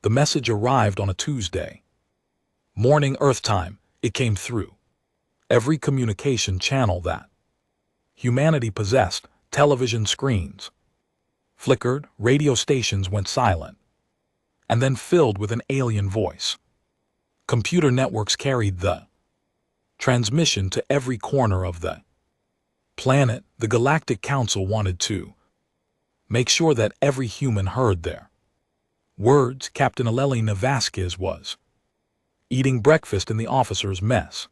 The message arrived on a Tuesday. Morning Earth time, it came through. Every communication channel that humanity possessed, television screens flickered, radio stations went silent, and then filled with an alien voice. Computer networks carried the transmission to every corner of the planet. The Galactic Council wanted to make sure that every human heard their words. Captain Elena Vasquez was eating breakfast in the officers' mess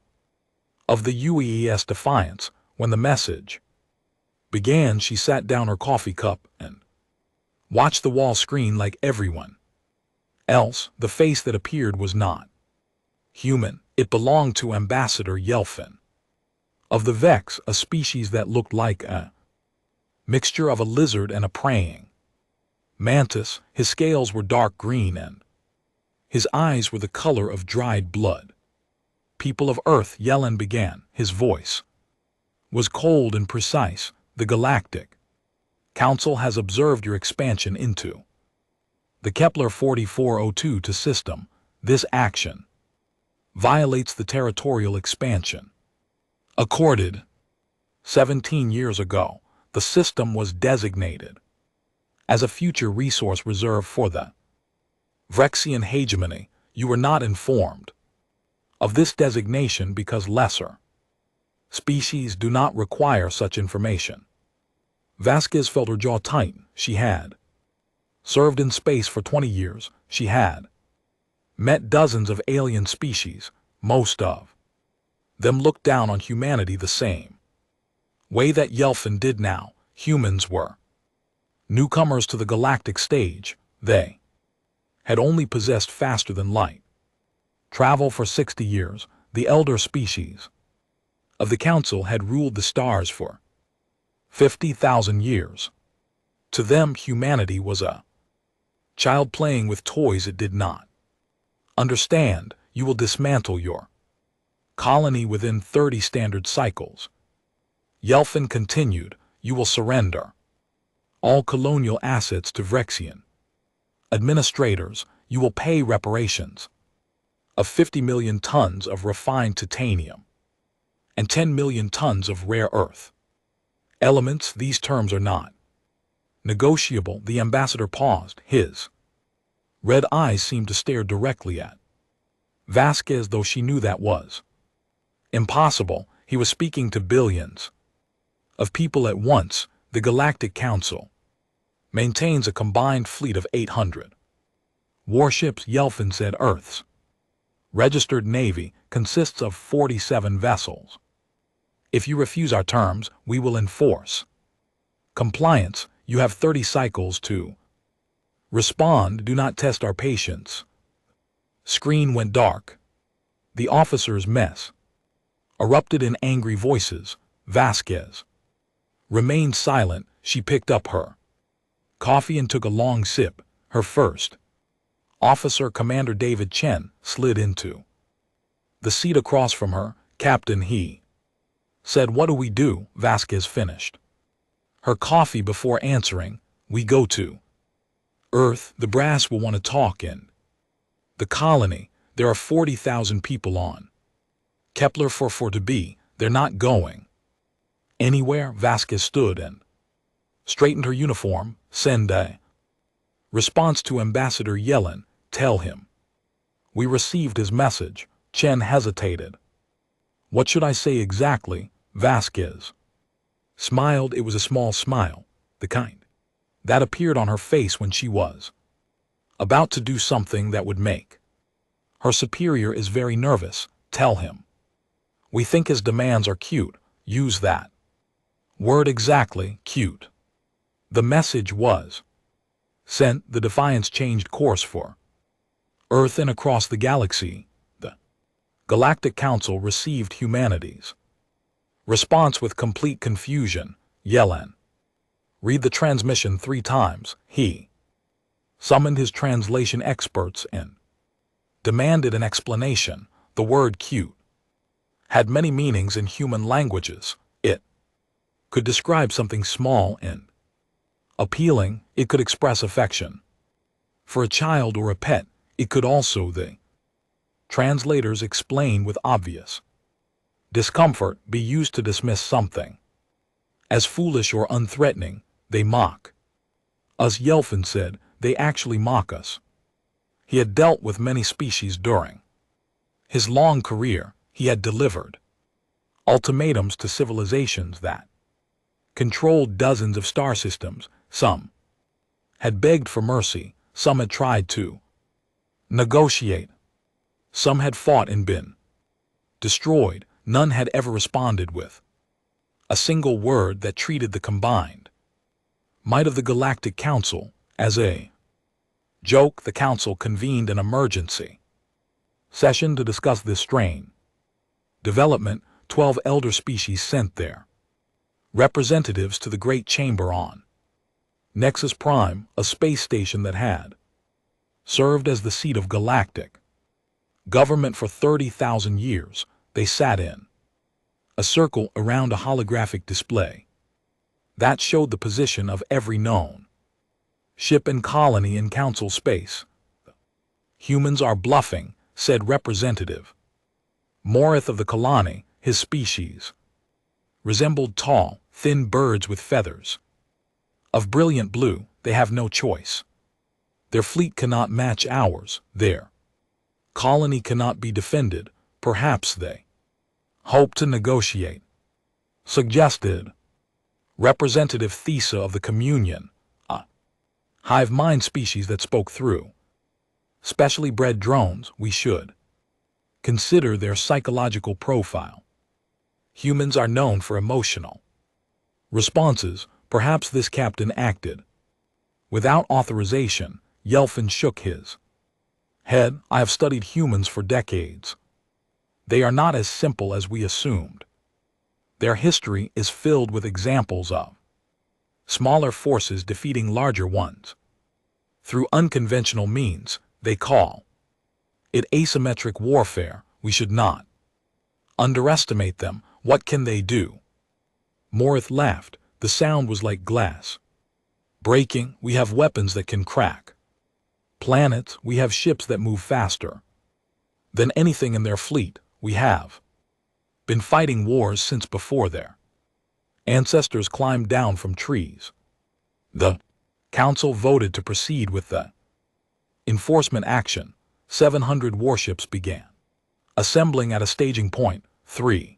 of the UES Defiance. When the message began, she sat down her coffee cup and watched the wall screen like everyone else. The face that appeared was not human. It belonged to Ambassador Yelfin of the Vex, a species that looked like a mixture of a lizard and a praying mantis. His scales were dark green and his eyes were the color of dried blood. People of Earth, Yelin began. His voice was cold and precise. The Galactic Council has observed your expansion into the Kepler 4402 to system. This action violates the territorial expansion accorded. 17 years ago, the system was designated as a future resource reserve for the Vrexian hegemony. You were not informed of this designation because lesser species do not require such information. Vasquez felt her jaw tighten. She had served in space for 20 years. She had met dozens of alien species. Most of them looked down on humanity the same way that Yelfin did now. Humans were newcomers to the galactic stage. They had only possessed faster than light travel for 60 years. The elder species of the Council had ruled the stars for 50,000 years. To them, humanity was a child playing with toys it did not understand. You will dismantle your colony within 30 standard cycles. Yelfin continued. You will surrender all colonial assets to Vrexian administrators. You will pay reparations of 50 million tons of refined titanium and 10 million tons of rare earth elements. These terms are not negotiable. The ambassador paused. His red eyes seemed to stare directly at Vasquez, though she knew that was impossible. He was speaking to billions of people at once. The Galactic Council maintains a combined fleet of 800 warships. Yelfin said. Earth's registered navy consists of 47 vessels. If you refuse our terms, we will enforce compliance. You have 30 cycles to respond. Do not test our patience. Screen went dark. The officers' mess erupted in angry voices. Vasquez remained silent. She picked up her coffee and took a long sip. Her first officer, Commander David Chen, slid into the seat across from her. Captain, he said. What do we do? Vasquez finished her coffee before answering. We go to Earth. The brass will want to talk in the colony. There are 40,000 people on Kepler 4402b. They're not going anywhere. Vasquez stood and straightened her uniform. Send a response to Ambassador Yelin. Tell him we received his message. Chen hesitated. What should I say exactly? Vasquez smiled. It was a small smile, the kind that appeared on her face when she was about to do something that would make her superior is very nervous. Tell him we think his demands are cute. Use that word exactly, cute. The message was sent. The Defiance changed course for Earth and across the galaxy. The Galactic Council received humanity's response with complete confusion. Yelin read the transmission 3 times. He summoned his translation experts and demanded an explanation. The word cute had many meanings in human languages. It could describe something small and appealing. It could express affection for a child or a pet. It could also, the translators explain with obvious discomfort, be used to dismiss something as foolish or unthreatening. They mock us. Yelfin said, they actually mock us. He had dealt with many species during his long career. He had delivered ultimatums to civilizations that controlled dozens of star systems. Some had begged for mercy, some had tried to negotiate, some had fought and been destroyed. None had ever responded with a single word that treated the combined might of the Galactic Council as a joke. The Council convened an emergency session to discuss this strain development. 12 elder species sent their representatives to the Great Chamber on Nexus Prime, a space station that had served as the seat of Galactic government for 30,000 years. They sat in a circle around a holographic display that showed the position of every known ship and colony in Council space. Humans are bluffing, said Representative Morith of the colony. His species resembled tall, thin birds with feathers of brilliant blue. They have no choice. Their fleet cannot match ours. Their colony cannot be defended. Perhaps they hope to negotiate, suggested Representative Thesa of the Communion, a hive mind species that spoke through specially bred drones. We should consider their psychological profile. Humans are known for emotional responses. Perhaps this captain acted without authorization. Yelfin shook his head. I have studied humans for decades. They are not as simple as we assumed. Their history is filled with examples of smaller forces defeating larger ones through unconventional means. They call it asymmetric warfare. We should not underestimate them. What can they do? Morith laughed. The sound was like glass breaking. We have weapons that can crack planets. We have ships that move faster than anything in their fleet. We have been fighting wars since before their ancestors climbed down from trees. The Council voted to proceed with the enforcement action. 700 warships began assembling at a staging point 3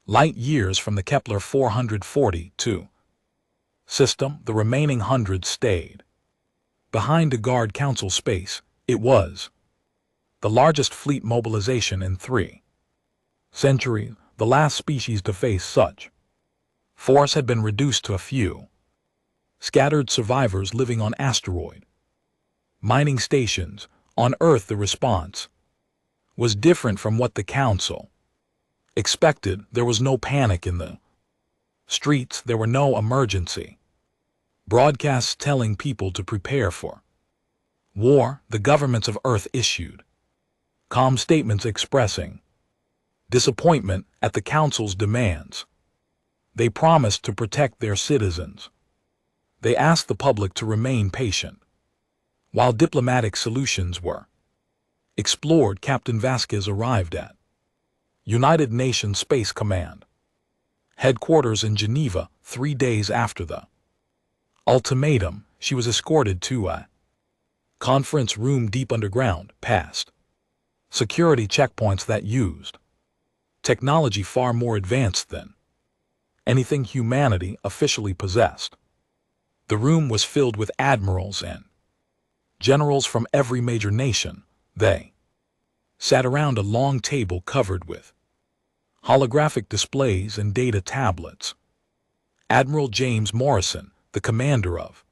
light years from the Kepler 442 system. The remaining 100 stayed behind to guard Council space. It was the largest fleet mobilization in 3 centuries. The last species to face such force had been reduced to a few scattered survivors living on asteroid mining stations. On Earth, the response was different from what the Council expected. There was no panic in the streets. There were no emergency broadcasts telling people to prepare for war. The governments of Earth issued calm statements expressing disappointment at the Council's demands. They promised to protect their citizens. They asked the public to remain patient while diplomatic solutions were explored. Captain Vasquez arrived at United Nations Space Command headquarters in Geneva 3 days after the ultimatum. She was escorted to a conference room deep underground, past security checkpoints that used technology far more advanced than anything humanity officially possessed. The room was filled with admirals and generals from every major nation. They sat around a long table covered with holographic displays and data tablets. Admiral James Morrison, the commander of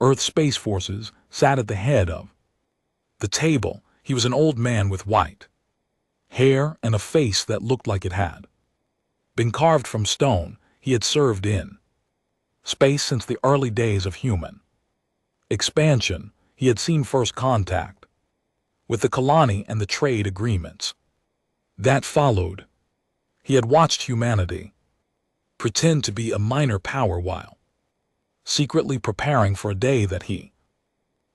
Earth Space Forces, sat at the head of the table. He was an old man with white hair and a face that looked like it had been carved from stone. He had served in space since the early days of human expansion. He had seen first contact with the colony and the trade agreements that followed. He had watched humanity pretend to be a minor power while secretly preparing for a day that he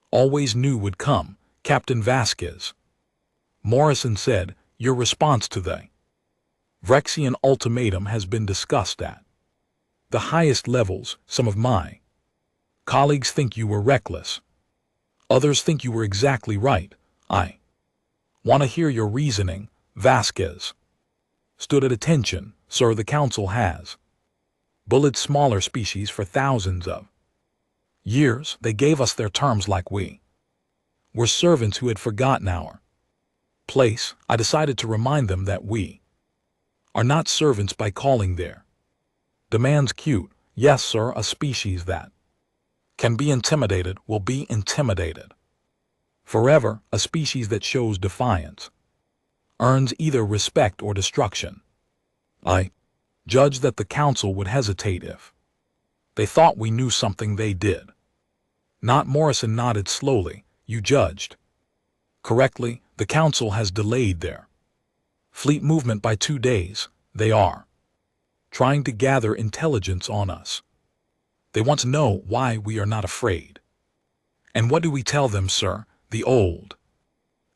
always knew would come. Captain Vasquez. Morrison said, your response to the Vrexian ultimatum has been discussed at the highest levels. Some of my colleagues think you were reckless. Others think you were exactly right. I want to hear your reasoning. Vasquez stood at attention. Sir, the Council has bullied smaller species for thousands of years. They gave us their terms like we were servants who had forgotten our place. I decided to remind them that we are not servants by calling their demands cute. Yes, sir, a species that can be intimidated will be intimidated forever. A species that shows defiance earns either respect or destruction. I judged that the Council would hesitate if they thought we knew something they did not. Morrison nodded slowly. You judged correctly. The Council has delayed their fleet movement by 2 days. They are trying to gather intelligence on us. They want to know why we are not afraid. And what do we tell them, sir? The old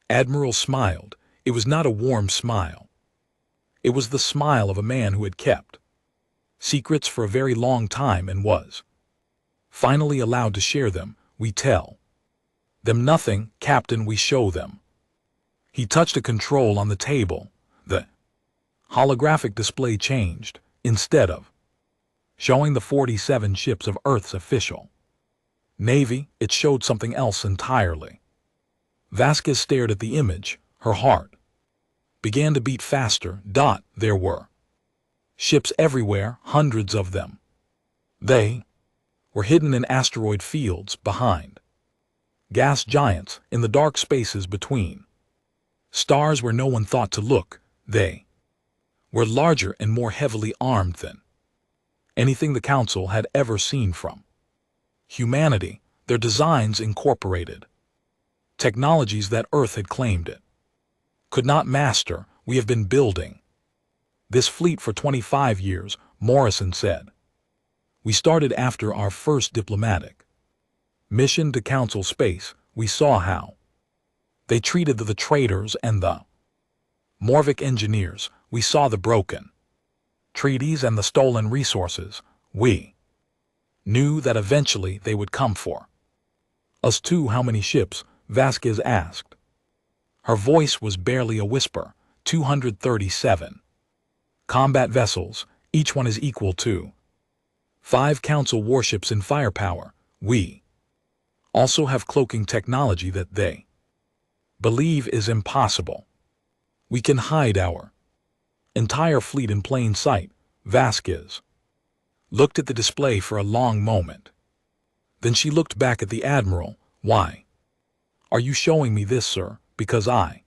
Admiral smiled. It was not a warm smile. It was the smile of a man who had kept secrets for a very long time and was finally allowed to share them. We tell them nothing, Captain, we show them. He touched a control on the table. The holographic display changed. Instead of showing the 47 ships of Earth's official Navy, it showed something else entirely. Vasquez stared at the image. Her heart began to beat faster. There were ships everywhere, hundreds of them. They were hidden in asteroid fields, behind gas giants, in the dark spaces between stars where no one thought to look. They were larger and more heavily armed than anything the Council had ever seen from humanity. Their designs incorporated technologies that Earth had claimed it could not master. We have been building this fleet for 25 years, Morrison said. We started after our first diplomatic mission to Council space. We saw how they treated the traitors and the Morvic engineers. We saw the broken treaties and the stolen resources. We knew that eventually they would come for us too. How many ships? Vasquez asked. Her voice was barely a whisper. 237 combat vessels, each one is equal to 5 Council warships in firepower. We also have cloaking technology that they believe is impossible. We can hide our entire fleet in plain sight. Vasquez looked at the display for a long moment. Then she looked back at the Admiral. Why are you showing me this, sir? Because I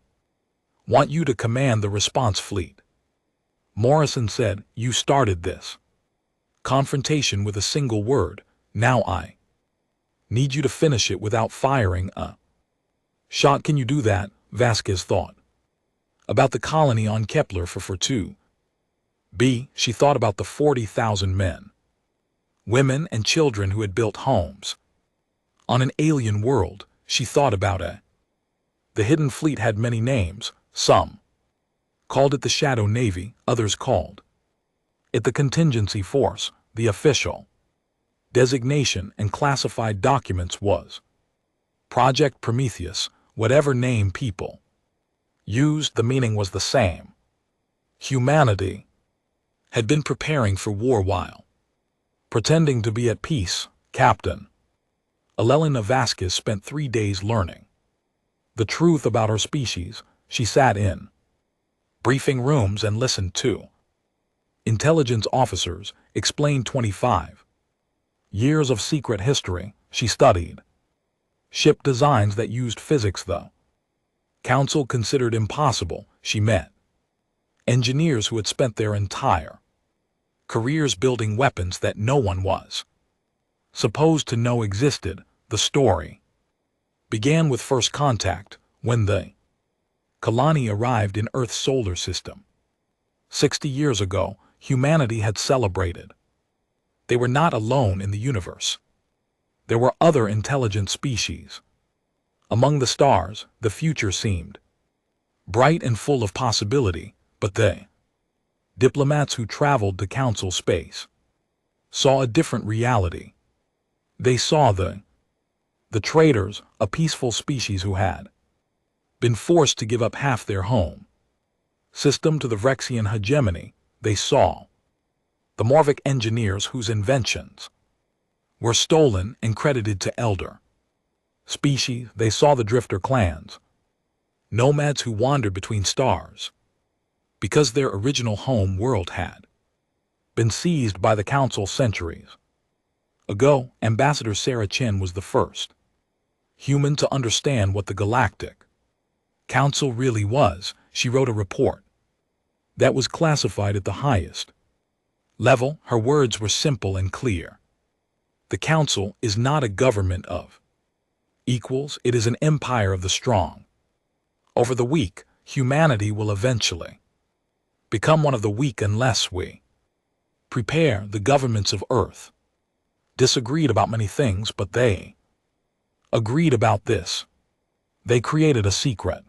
want you to command the response fleet. Morrison said, you started this confrontation with a single word. Now I need you to finish it without firing a shot. Can you do that? Vasquez thought about the colony on Kepler for 2B. She thought about the 40,000 men, women, and children who had built homes on an alien world. She thought about the hidden fleet had many names. Some called it the Shadow Navy, others called it the Contingency Force. The official designation and classified documents was Project Prometheus. Whatever name people used, the meaning was the same. Humanity had been preparing for war while pretending to be at peace. Captain Elena Vasquez spent 3 days learning the truth about her species. She sat in briefing rooms and listened to intelligence officers explain 25 years of secret history. She studied ship designs that used physics the Council considered impossible. She met engineers who had spent their entire careers building weapons that no one was supposed to know existed. The story began with first contact, when the colony arrived in Earth's solar system. 60 years ago, humanity had celebrated. They were not alone in the universe. There were other intelligent species Among the stars, the future seemed bright and full of possibility, but they, diplomats who traveled to council space, saw a different reality. They saw the traders, a peaceful species who had been forced to give up half their home system to the Vrexian hegemony. They saw the Morvic engineers whose inventions were stolen and credited to elder species. They saw the drifter clans, nomads who wandered between stars because their original home world had been seized by the council centuries ago. Ambassador Sarah Chin was the first human to understand what the Galactic Council really was. She wrote a report that was classified at the highest level. Her words were simple and clear. The Council is not a government of equals, it is an empire of the strong. Over the weak, humanity will eventually become one of the weak unless we prepare. The governments of Earth disagreed about many things, but they agreed about this. They created a secret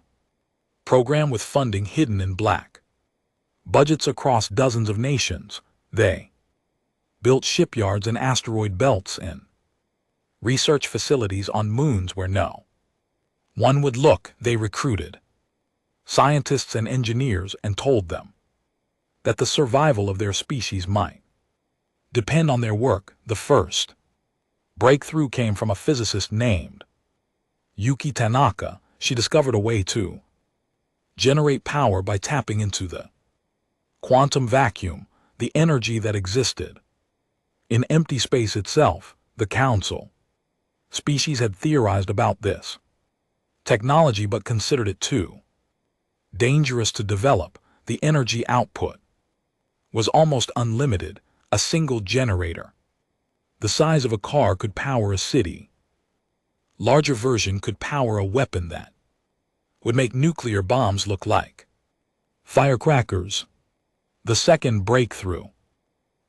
program with funding hidden in black budgets across dozens of nations. They built shipyards and asteroid belts and research facilities on moons where no one would look. They recruited scientists and engineers and told them that the survival of their species might depend on their work. The first breakthrough came from a physicist named Yuki Tanaka. She discovered a way to generate power by tapping into the quantum vacuum, the energy that existed in empty space itself. The council species had theorized about this technology but considered it too dangerous to develop. The energy output was almost unlimited. A single generator the size of a car could power a city. Larger version could power a weapon that would make nuclear bombs look like firecrackers. The second breakthrough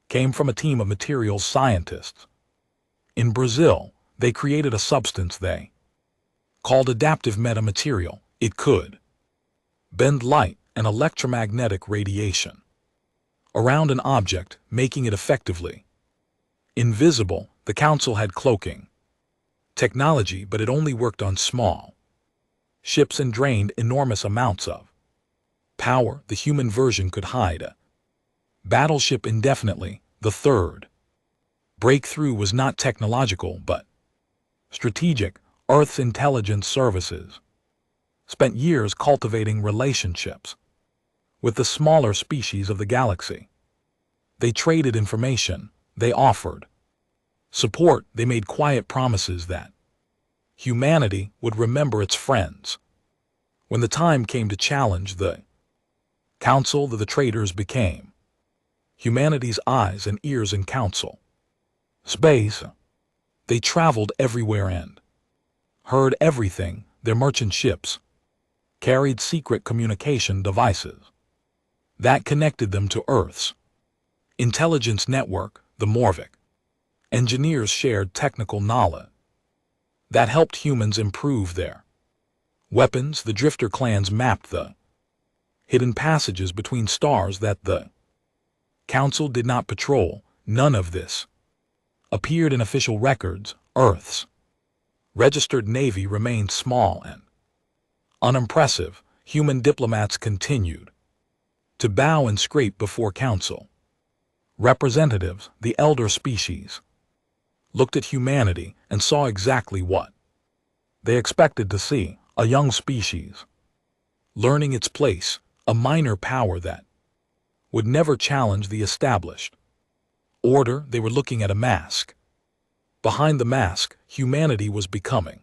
came from a team of materials scientists. In Brazil, they created a substance they called adaptive metamaterial. It could bend light and electromagnetic radiation around an object, making it effectively invisible. The council had cloaking technology, but it only worked on small ships and drained enormous amounts of power. The human version could hide a battleship indefinitely. The third breakthrough was not technological but strategic. Earth's intelligence services spent years cultivating relationships with the smaller species of the galaxy. They traded information. They offered support. They made quiet promises that humanity would remember its friends. When the time came to challenge the council, the traders became humanity's eyes and ears in council space. They traveled everywhere and heard everything. Their merchant ships carried secret communication devices that connected them to Earth's intelligence network. The Morvic engineers shared technical knowledge that helped humans improve their weapons. The drifter clans mapped the hidden passages between stars that the council did not patrol. None of this appeared in official records. Earth's registered navy remained small and unimpressive. Human diplomats continued to bow and scrape before council representatives. The elder species looked at humanity and saw exactly what they expected to see: a young species learning its place, a minor power that would never challenge the established order. They were looking at a mask. Behind the mask, humanity was becoming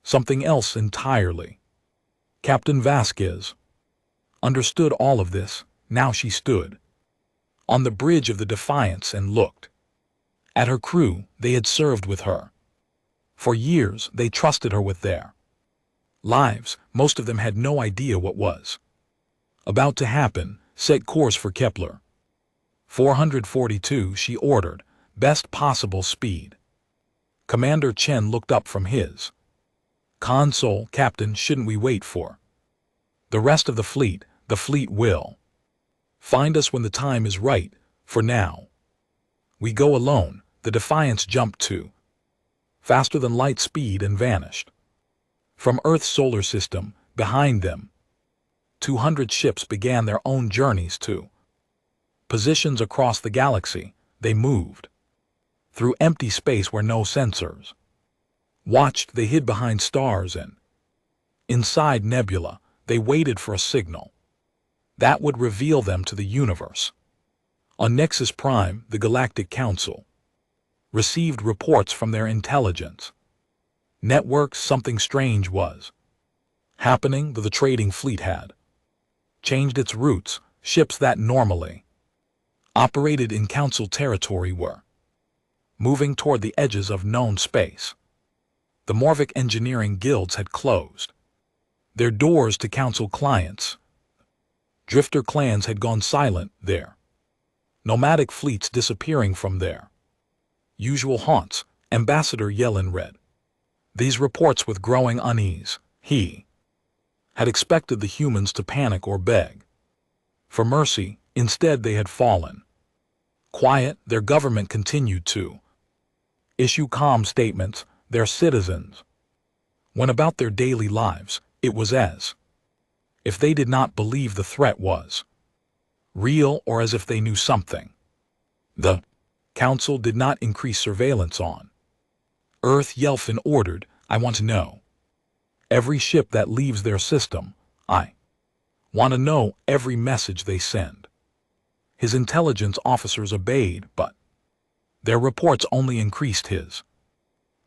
something else entirely. Captain Vasquez understood all of this. Now she stood on the bridge of the Defiance and looked at her crew. They had served with her for years. They trusted her with their lives. Most of them had no idea what was about to happen. Set course for Kepler 442, she ordered. Best possible speed. Commander Chen looked up from his Console, Captain, shouldn't we wait for the rest of the fleet? The fleet will find us when the time is right. For now, we go alone. The Defiance jumped to faster than light speed and vanished from Earth's solar system. Behind them, 200 ships began their own journeys to positions across the galaxy. They moved through empty space where no sensors watched. They hid behind stars and inside nebula. They waited for a signal that would reveal them to the universe. On Nexus Prime, the Galactic Council received reports from their intelligence networks. Something strange was happening. The trading fleet had changed its routes. Ships that normally operated in Council territory were moving toward the edges of known space. The Morvic engineering guilds had closed their doors to Council clients. Drifter clans had gone silent. Their nomadic fleets disappearing from their usual haunts. Ambassador Yellen read these reports with growing unease. He had expected the humans to panic or beg for mercy. Instead, they had fallen quiet. Their government continued to issue calm statements. Their citizens went about their daily lives. It was as if they did not believe the threat was real, or as if they knew something. The Council did not increase surveillance on Earth. Yelfin ordered, I want to know every ship that leaves their system. I want to know every message they send. His intelligence officers obeyed, but their reports only increased his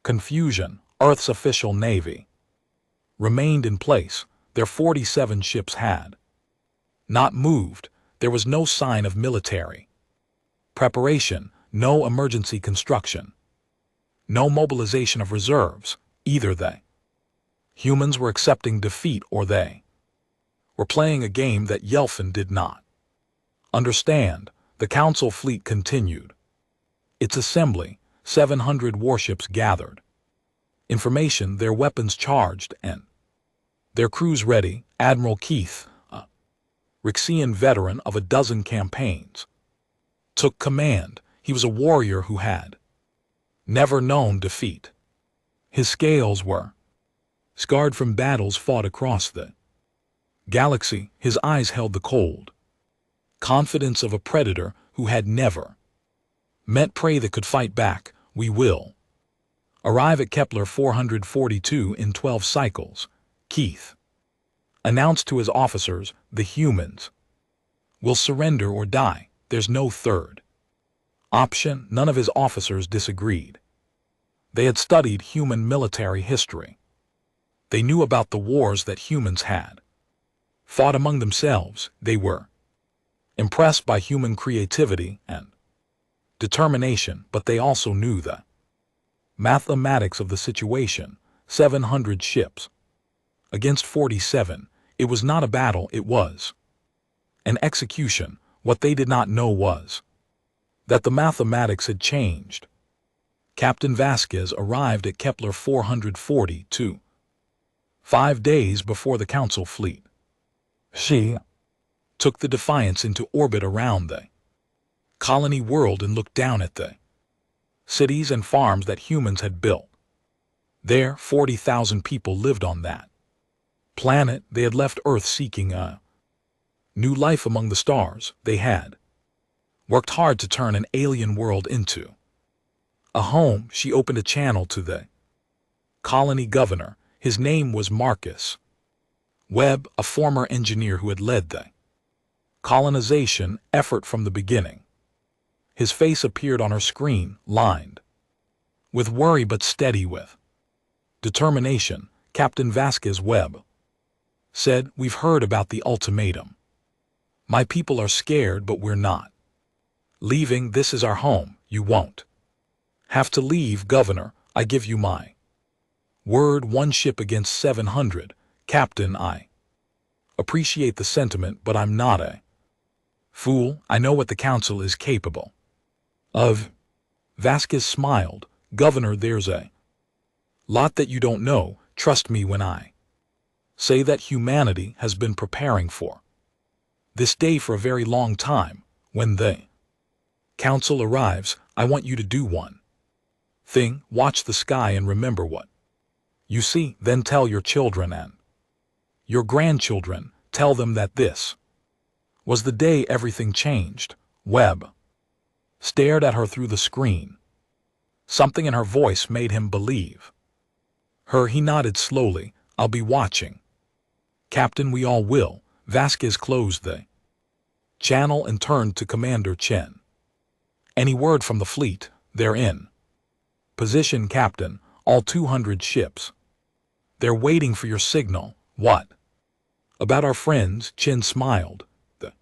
confusion. Earth's official navy remained in place. Their 47 ships had not moved. There was no sign of military preparation, no emergency construction, no mobilization of reserves. Either they humans were accepting defeat, or they were playing a game that Yelfin did not understand. The Council fleet continued its assembly. 700 warships gathered information, their weapons charged and their crews ready. Admiral Keith, a Rixian veteran of a dozen campaigns, took command. He was a warrior who had never known defeat. His scales were scarred from battles fought across the galaxy. His eyes held the cold confidence of a predator who had never met prey that could fight back. We will arrive at Kepler 442 in 12 cycles, Keith announced to his officers. The humans will surrender or die. There's no third option. None of his officers disagreed. They had studied human military history. They knew about the wars that humans had fought among themselves. They were impressed by human creativity and determination, but they also knew the mathematics of the situation. 700 ships against 47. It was not a battle, it was an execution. What they did not know was that the mathematics had changed. Captain Vasquez arrived at Kepler 442 5 days before the Council fleet. She took the Defiance into orbit around the colony world and looked down at the cities and farms that humans had built. There, 40,000 people lived on that planet. They had left Earth seeking a new life among the stars. They had worked hard to turn an alien world into a home. She opened a channel to the colony governor. His name was Marcus Webb, a former engineer who had led the colonization effort from the beginning. His face appeared on her screen, lined with worry but steady with determination. Captain Vasquez Webb said, "We've heard about the ultimatum. My people are scared, but we're not leaving. This is our home. You won't have to leave, Governor. I give you my word. 1 ship against 700. Captain, I appreciate the sentiment, but I'm not a fool. I know what the Council is capable of." Vasquez smiled. "Governor, there's a lot that you don't know. Trust me when I say that humanity has been preparing for this day for a very long time. When the council arrives, I want you to do one thing: watch the sky and remember what you see. Then tell your children and your grandchildren, tell them that this was the day everything changed. Webb stared at her through the screen. Something in her voice made him believe her. He nodded slowly. I'll be watching, Captain. We all will. Vasquez closed the channel and turned to Commander Chen. Any word from the fleet? They're in position, Captain. All 200 ships. They're waiting for your signal. What about our friends? Chen smiled. The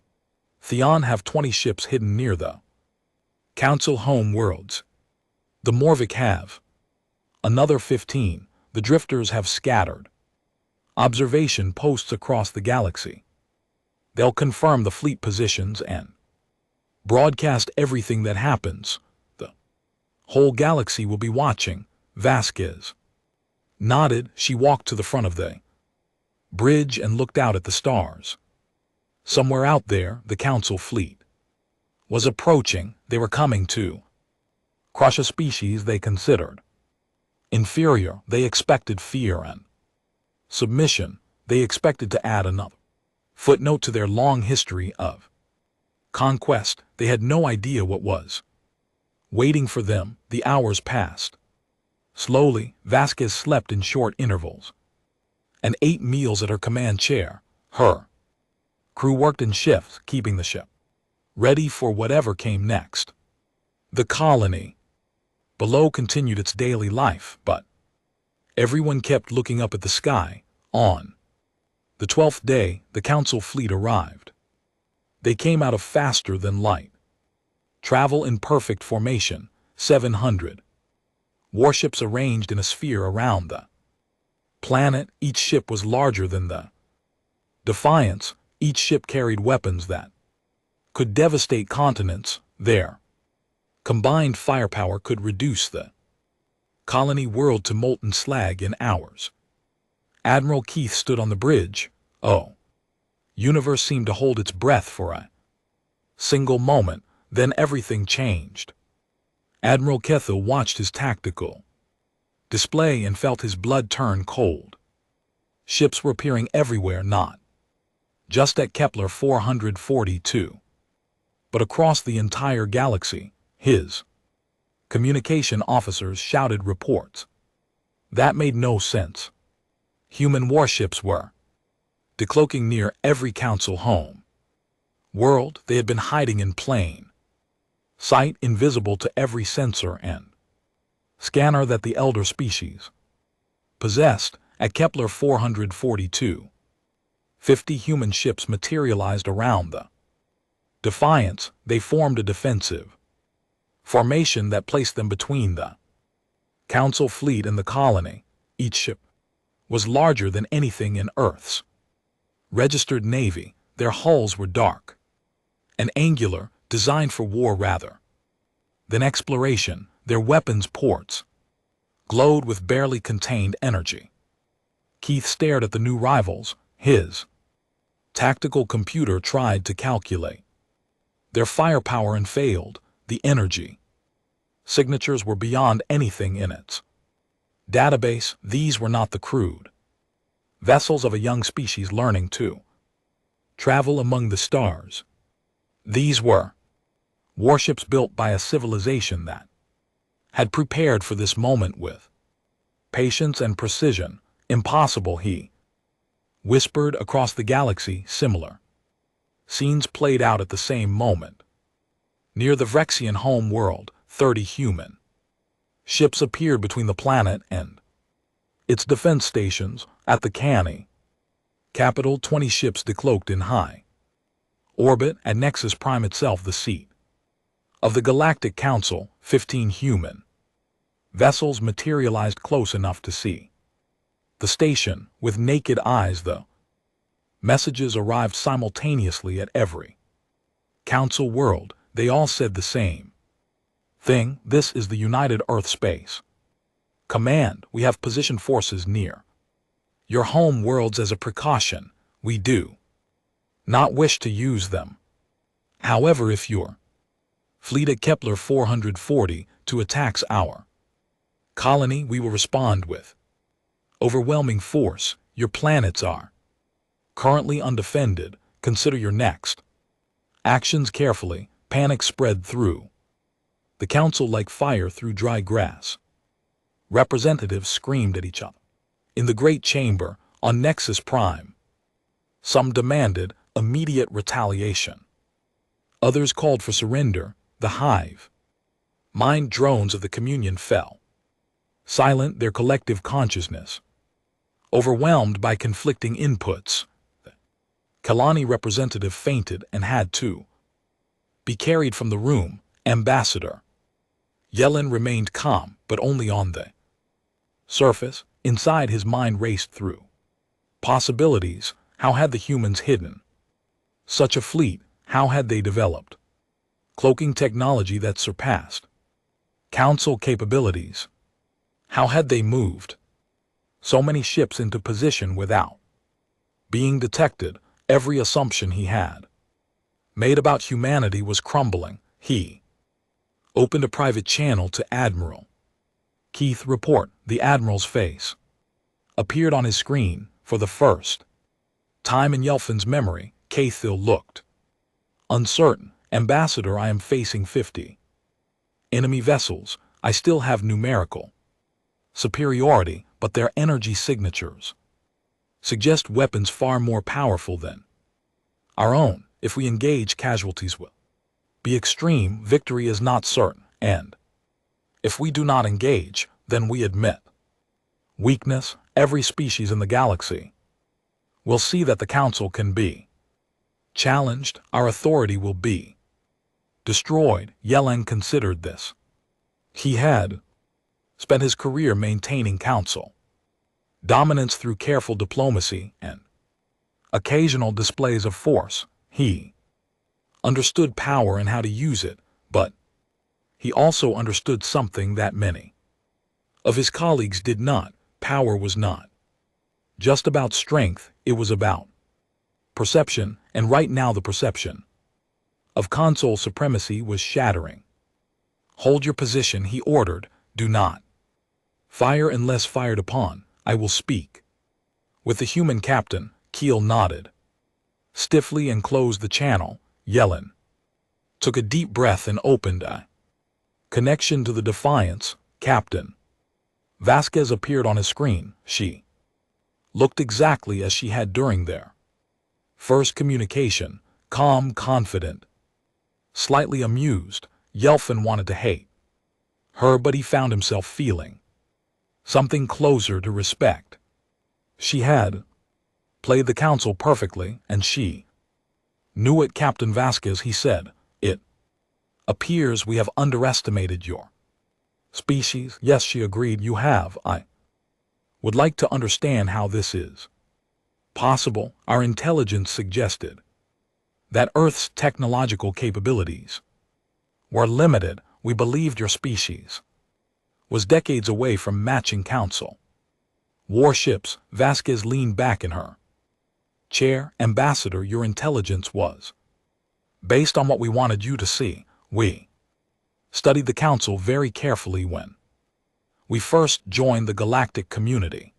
Theon have 20 ships hidden near the Council home worlds. The Morvik have another 15. The Drifters have scattered observation posts across the galaxy. They'll confirm the fleet positions and broadcast everything that happens. The whole galaxy will be watching. Vasquez nodded. She walked to the front of the bridge and looked out at the stars. Somewhere out there, the Council fleet was approaching. They were coming to crush a species they considered inferior. They expected fear and submission. They expected to add another footnote to their long history of conquest. They had no idea what was waiting for them. The hours passed slowly. Vasquez slept in short intervals and ate meals at her command chair. Her crew worked in shifts, keeping the ship ready for whatever came next. The colony below continued its daily life, but everyone kept looking up at the sky. On the 12th day, the Council fleet arrived. They came out of faster than light travel in perfect formation. 700 warships arranged in a sphere around the planet. Each ship was larger than the Defiance. Each ship carried weapons that could devastate continents. Their combined firepower could reduce the colony world to molten slag in hours. Admiral Keith stood on the bridge. Oh, universe seemed to hold its breath for a single moment. Then everything changed. Admiral Kethel watched his tactical display and felt his blood turn cold. Ships were appearing everywhere, not just at Kepler 442, but across the entire galaxy. His communication officers shouted reports that made no sense. Human warships were decloaking near every Council home world. They had been hiding in plain sight, invisible to every sensor and scanner that the elder species possessed. At Kepler 442, 50 human ships materialized around the Defiance. They formed a defensive formation that placed them between the Council fleet and the colony. Each ship was larger than anything in Earth's registered navy. Their hulls were dark and angular, designed for war rather than exploration. Their weapons ports glowed with barely contained energy. Keith stared at the new rivals. His tactical computer tried to calculate their firepower and failed. The energy signatures were beyond anything in its database. These were not the crude vessels of a young species learning to travel among the stars. These were warships built by a civilization that had prepared for this moment with patience and precision. Impossible, he whispered across the galaxy. Similar scenes played out at the same moment. Near the Vrexian home world, 30 human ships appeared between the planet and its defense stations. At the Canny capital, 20 ships decloaked in high orbit. At Nexus Prime itself, the seat of the Galactic Council, 15 human vessels materialized close enough to see the station with naked eyes. The messages arrived simultaneously at every Council world. They all said the same thing: this is the United Earth Space Command. We have positioned forces near Your home worlds as a precaution, we do not wish to use them. However, if your fleet at Kepler 440 to attacks our colony, we will respond with overwhelming force. Your planets are currently undefended. Consider your next actions carefully. Panic spread through the council like fire through dry grass. Representatives screamed at each other. In the great chamber on Nexus Prime, some demanded immediate retaliation. Others called for surrender. The hive mind drones of the communion fell silent, their collective consciousness overwhelmed by conflicting inputs. The Kalani representative fainted and had to be carried from the room. Ambassador Yellen remained calm, but only on the surface. Inside, his mind raced through possibilities. How had the humans hidden such a fleet? How had they developed cloaking technology that surpassed council capabilities? How had they moved so many ships into position without being detected? Every assumption he had made about humanity was crumbling. He opened a private channel to Admiral Keith. Report. The Admiral's face appeared on his screen for the first time in Yelfin's memory. Keithil looked uncertain. Ambassador, I am facing 50 enemy vessels. I still have numerical superiority, but their energy signatures suggest weapons far more powerful than our own. If we engage, casualties will be extreme. Victory is not certain, and if we do not engage, then we admit weakness. Every species in the galaxy will see that the Council can be challenged. Our authority will be destroyed. Yellen considered this. He had spent his career maintaining Council dominance through careful diplomacy and occasional displays of force. He understood power and how to use it, but he also understood something that many of his colleagues did not. Power was not just about strength, it was about perception, and right now the perception of console supremacy was shattering. Hold your position, he ordered. Do not fire unless fired upon. I will speak with the human captain. Keel nodded stiffly and closed the channel. Yellen took a deep breath and opened a connection to the Defiance. Captain Vasquez appeared on his screen. She looked exactly as she had during their first communication, calm, confident, slightly amused. Yelfin wanted to hate her, but he found himself feeling something closer to respect. She had played the Council perfectly, and she knew it. Captain Vasquez, he said, it appears we have underestimated your species. Yes, she agreed, you have. I would like to understand how this is possible. Our intelligence suggested that Earth's technological capabilities were limited. We believed your species was decades away from matching Council warships. Vasquez leaned back in her chair. Ambassador, your intelligence was based on what we wanted you to see. We studied the Council very carefully when we first joined the galactic community.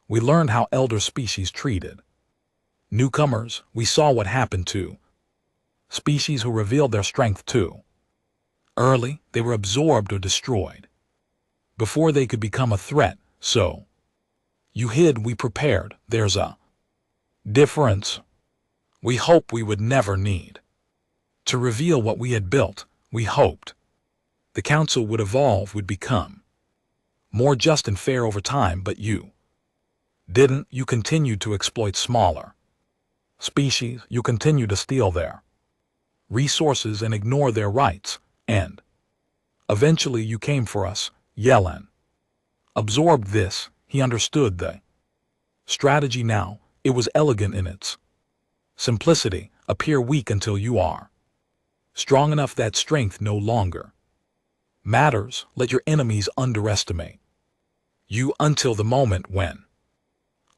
We learned how elder species treated newcomers. We saw what happened to species who revealed their strength too early. They were absorbed or destroyed before they could become a threat. So you hid, we prepared. There's a difference. We hoped we would never need to reveal what we had built. We hoped the Council would evolve, would become more just and fair over time, but you didn't. You continued to exploit smaller species. You continued to steal their resources and ignore their rights, and eventually you came for us. Yellen absorbed this. He understood the strategy now. It was elegant in its simplicity. Appear weak until you are strong enough that strength no longer matters. Let your enemies underestimate you until the moment when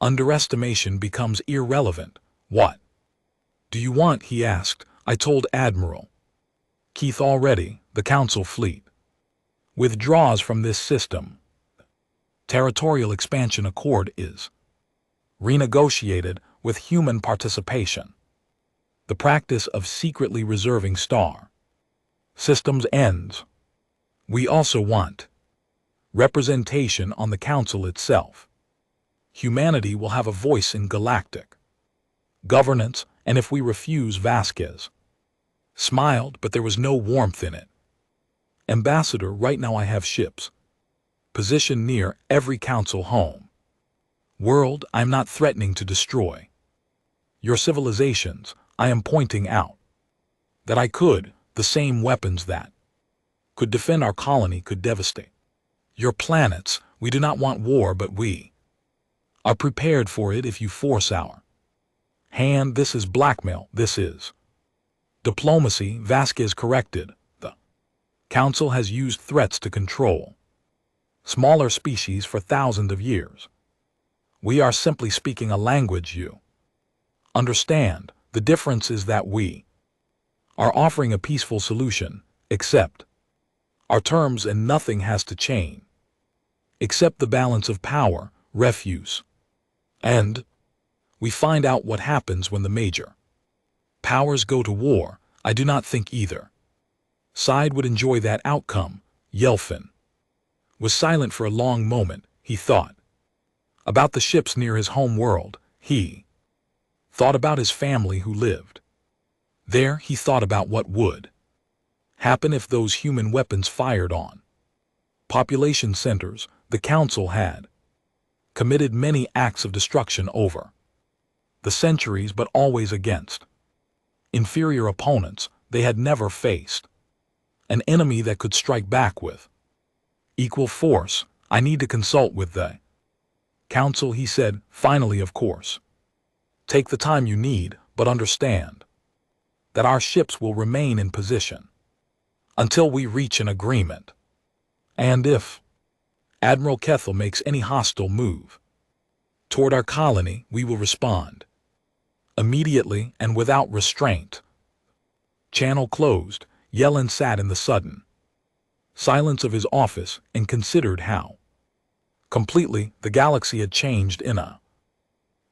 Underestimation becomes irrelevant. What do you want? He asked. I told Admiral Keith already. The Council fleet withdraws from this system. Territorial expansion accord is renegotiated with human participation. The practice of secretly reserving star systems ends. We also want representation on the Council itself. Humanity will have a voice in Galactic governance, and if we refuse, Vasquez smiled, but there was no warmth in it. Ambassador, right now I have ships positioned near every Council home. World, I'm not threatening to destroy your civilizations. I am pointing out that I could. The same weapons that could defend our colony could devastate your planets. We do not want war, but we are prepared for it if you force our hand. This is blackmail. This is diplomacy. Vasquez corrected. The Council has used threats to control smaller species for thousands of years. We are simply speaking a language you understand. The difference is that we are offering a peaceful solution. Accept our terms and nothing has to change except the balance of power, refuse. And we find out what happens when the major powers go to war. I do not think either side would enjoy that outcome. Yelfin was silent for a long moment. He thought about the ships near his home world. He thought about his family who lived there. He thought about what would happen if those human weapons fired on population centers. The Council had committed many acts of destruction over the centuries, but always against inferior opponents. They had never faced an enemy that could strike back with equal force. I need to consult with the Council, he said. Finally, of course. Take the time you need, but understand that our ships will remain in position until we reach an agreement. And if Admiral Kethel makes any hostile move toward our colony, we will respond immediately and without restraint. Channel closed. Yellen sat in the sudden silence of his office and considered how completely the galaxy had changed in a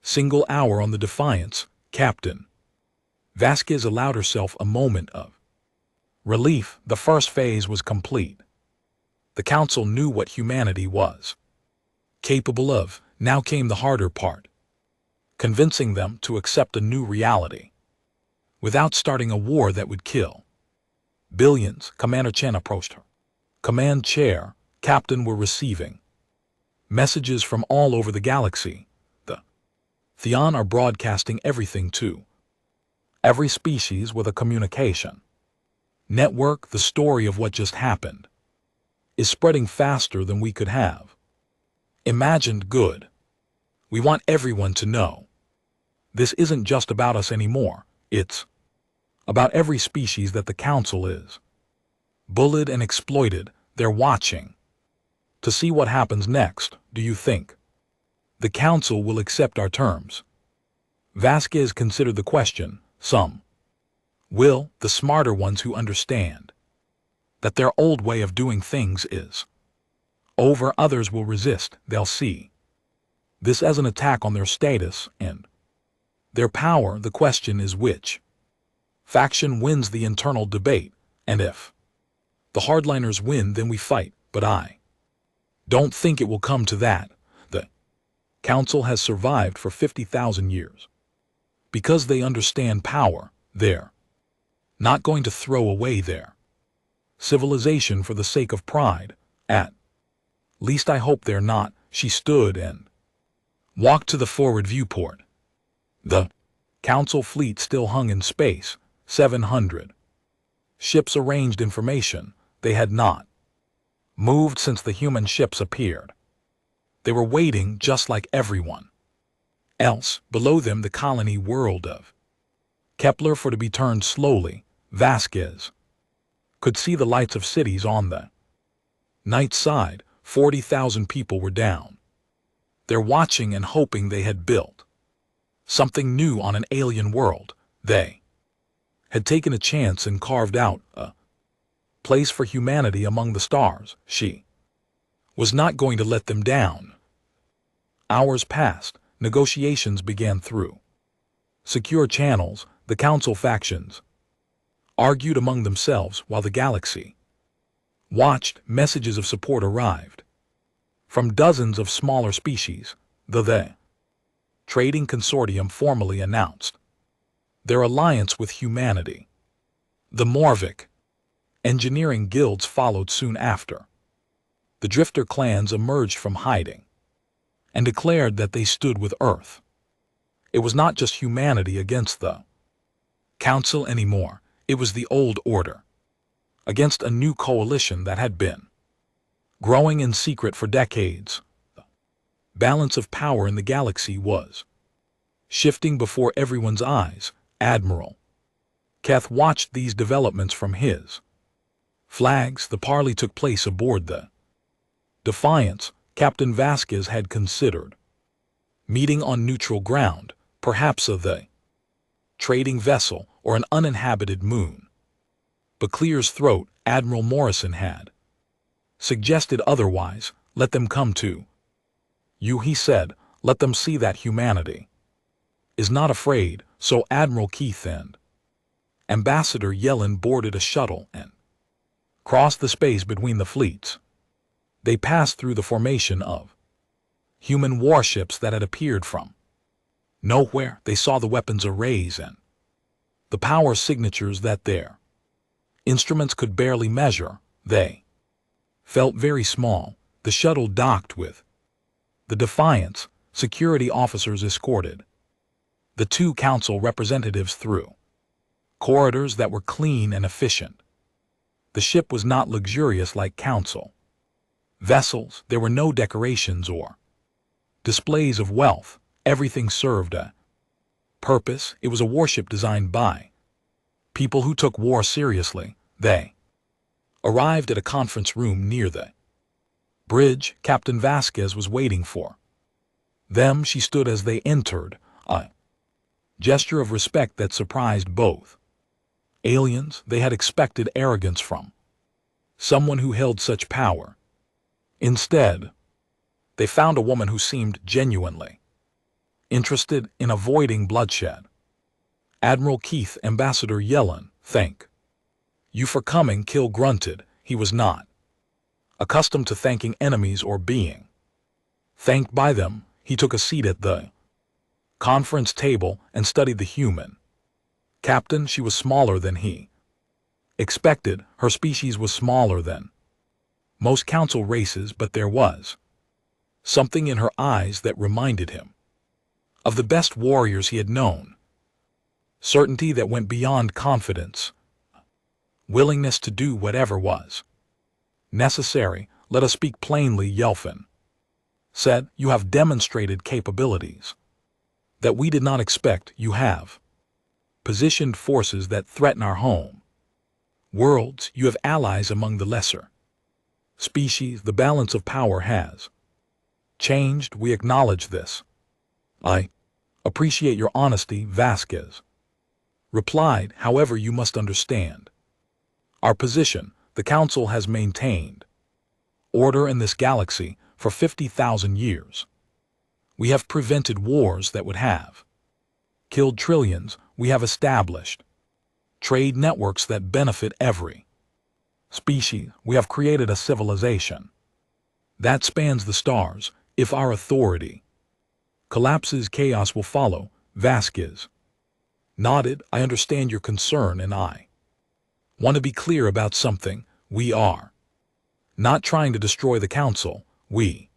single hour. On the Defiance, Captain Vasquez allowed herself a moment of relief. The first phase was complete. The Council knew what humanity was capable of. Now came the harder part, convincing them to accept a new reality without starting a war that would kill billions. Commander Chen approached her. Command Chair, Captain, were receiving messages from all over the galaxy. The Theon are broadcasting everything to every species with a communication network. The story of what just happened is spreading faster than we could have imagined. Good. We want everyone to know this isn't just about us anymore. It's about every species that the Council is bullied and exploited. They're watching to see what happens next. Do you think the Council will accept our terms? Vasquez considered the question. Some will, the smarter ones who understand that their old way of doing things is over. Others will resist. They'll see this as an attack on their status and their power. The question is which faction wins the internal debate, and if the hardliners win, then we fight. But I don't think it will come to that. The Council has survived for 50,000 years because they understand power. They're not going to throw away their civilization for the sake of pride. At least I hope they're not. She stood and walked to the forward viewport. The Council fleet still hung in space. 700 ships arranged in formation. They had not moved since the human ships appeared. They were waiting just like everyone else. Below them, the colony world of Kepler for to be turned slowly. Vasquez could see the lights of cities on the night side. 40,000 people were down They're watching and hoping they had built something new on an alien world. They had taken a chance and carved out a place for humanity among the stars. She was not going to let them down. Hours passed. Negotiations began through secure channels. The council factions argued among themselves while the galaxy watched. Messages of support arrived from dozens of smaller species. The Trading Consortium formally announced their alliance with humanity. The Morvic engineering guilds followed soon after. The Drifter clans emerged from hiding and declared that they stood with Earth. It was not just humanity against the Council anymore. It was the old order against a new coalition that had been growing in secret for decades. The balance of power in the galaxy was shifting before everyone's eyes. Admiral Keth watched these developments from his flags. The parley took place aboard the Defiance. Captain Vasquez had considered meeting on neutral ground, perhaps of the trading vessel or an uninhabited moon. But Clear's throat, Admiral Morrison had suggested otherwise. Let them come to you, he said. Let them see that humanity is not afraid. So Admiral Keith and Ambassador Yellen boarded a shuttle and crossed the space between the fleets. They passed through the formation of human warships that had appeared from nowhere. They saw the weapons arrays and the power signatures that their instruments could barely measure. They felt very small. The shuttle docked with the Defiance. Security officers escorted the two council representatives through corridors that were clean and efficient. The ship was not luxurious like council vessels. There were no decorations or displays of wealth. Everything served a purpose. It was a warship designed by people who took war seriously. They arrived at a conference room near the bridge. Captain Vasquez was waiting for them. She stood as they entered, a gesture of respect that surprised both aliens. They had expected arrogance from someone who held such power. Instead, they found a woman who seemed genuinely interested in avoiding bloodshed. Admiral Keith, Ambassador Yellen, thank you for coming. Kill grunted. He was not accustomed to thanking enemies or being thanked by them. He took a seat at the conference table and studied the human captain. She was smaller than he expected. Her species was smaller than most council races, but there was something in her eyes that reminded him of the best warriors he had known. Certainty that went beyond confidence. Willingness to do whatever was necessary. Let us speak plainly, Yelfin said. You have demonstrated capabilities that we did not expect. You have positioned forces that threaten our home worlds. You have allies among the lesser species. The balance of power has changed. We acknowledge this. I appreciate your honesty, Vasquez replied. However, you must understand our position. The Council has maintained order in this galaxy for 50,000 years. We have prevented wars that would have killed trillions. We have established trade networks that benefit every species. We have created a civilization that spans the stars. If our authority collapses, chaos will follow. Vasquez nodded. I understand your concern, and I want to be clear about something. We are not trying to destroy the Council. We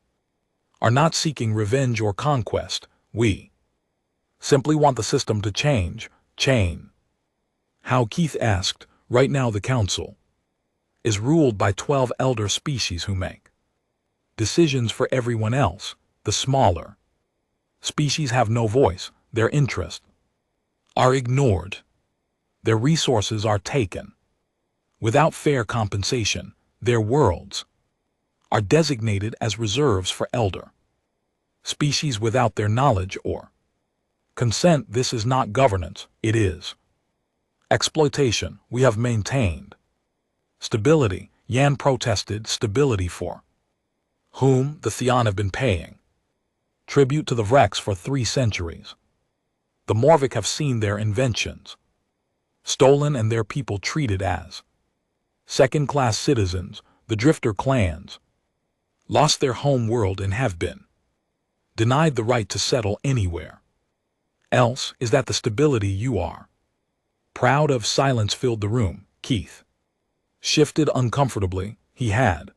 are not seeking revenge or conquest. We simply want the system to change. How? Keith asked. Right now the Council is ruled by 12 elder species who make decisions for everyone else. The smaller species have no voice. Their interests are ignored. Their resources are taken without fair compensation. Their worlds are designated as reserves for elder species without their knowledge or consent. This is not governance, it is exploitation. We have maintained stability. Yan protested. Stability for whom? The Theon have been paying tribute to the Rex for 3 centuries. The Morvic have seen their inventions stolen and their people treated as second-class citizens. The Drifter clans lost their home world and have been denied the right to settle anywhere else. Is that the stability you are proud of? Silence filled the room. Keith shifted uncomfortably. He had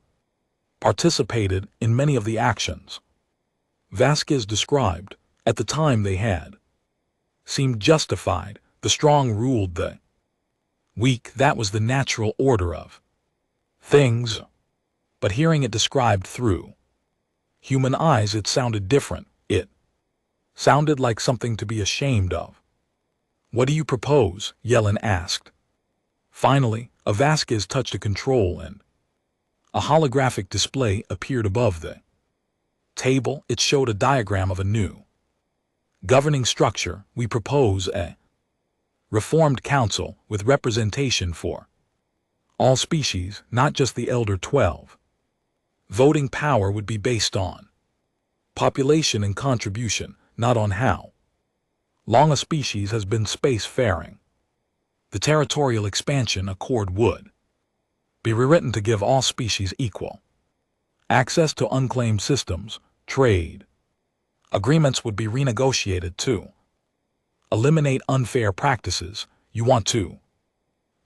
participated in many of the actions Vasquez described. At the time they had seemed justified. The strong ruled the weak. That was the natural order of things. But hearing it described through human eyes, it sounded different. It sounded like something to be ashamed of. What do you propose? Yellen asked. Finally, a Vasquez touched a control and a holographic display appeared above the table. It showed a diagram of a new governing structure. We propose a reformed council with representation for all species, not just the Elder 12. Voting power would be based on population and contribution, not on how long a species has been spacefaring. The territorial expansion accord would be rewritten to give all species equal access to unclaimed systems. Trade agreements would be renegotiated to eliminate unfair practices. You want to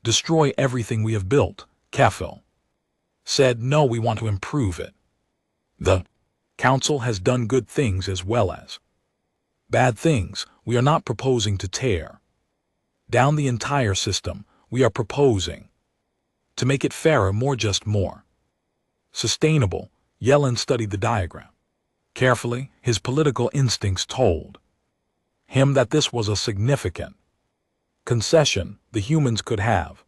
destroy everything we have built, Kefil said. No, we want to improve it. The Council has done good things as well as bad things. We are not proposing to tear down the entire system. We are proposing to make it fairer, more just, more sustainable. Yellen studied the diagram carefully. His political instincts told him that this was a significant concession. The humans could have